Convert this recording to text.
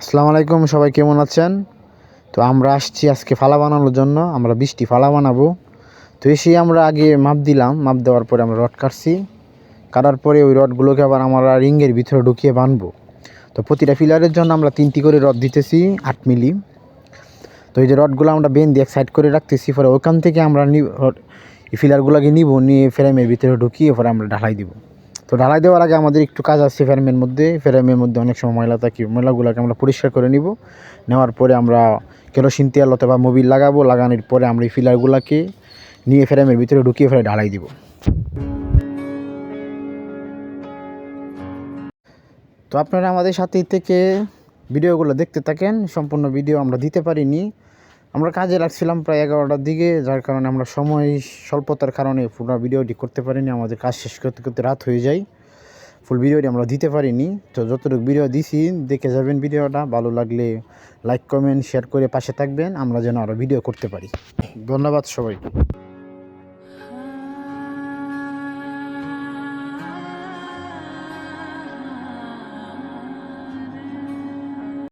আসসালামু আলাইকুম, সবাই কেমন আছেন? তো আমরা আসছি আজকে ফালা বানানোর জন্য। আমরা ২০টি ফালা বানাবো। তো এসেই আমরা আগে মাপ দিলাম। মাপ দেওয়ার পরে আমরা রড কাটছি। কাটার পরে ওই রডগুলোকে আবার আমরা রিংয়ের ভিতরে ঢুকিয়ে বানবো। তো প্রতিটা পিলারের জন্য আমরা ৩টি করে রড দিতেছি ৮ মিলি। তো এই যে রডগুলো আমরা বেঁধে এক সাইড করে রাখতেছি। পরে ওখান থেকে আমরা এই পিলারগুলোকে নিয়ে ফ্রেমের ভিতরে ঢুকিয়ে পরে আমরা ঢালাই দিব। তো ঢালাই দেওয়ার আগে আমাদের একটু কাজ আছে ফ্রেমের মধ্যে। ফ্রেমের মধ্যে অনেক সময় ময়লা থাকে, ময়লাগুলোকে আমরা পরিষ্কার করে নিব। নেওয়ার পরে আমরা কেরোসিন তেল অথবা মোবিল লাগাবো। লাগানোর পরে আমরা এই পিলারগুলোকে নিয়ে ফ্রেমের ভিতরে ঢুকিয়ে ফেলে ঢালাই দিব। তো আপনারা আমাদের সাথে থেকে ভিডিওগুলো দেখতে থাকেন। সম্পূর্ণ ভিডিও আমরা দিতে পারিনি। আমরা কাজে লাগছিলাম প্রায় 11টার দিকে, যার কারণে আমরা সময় স্বল্পতার কারণে পুরো ভিডিওটি করতে পারিনি। আমাদের কাজ শেষ করতে করতে রাত হয়ে যায়। ফুল ভিডিওটি আমরা দিতে পারিনি। তো যতটুকু ভিডিও দিছি দেখে যাবেন। ভিডিওটা ভালো লাগলে লাইক কমেন্ট শেয়ার করে পাশে থাকবেন, আমরা যেন আরও ভিডিও করতে পারি। ধন্যবাদ সবাইকে।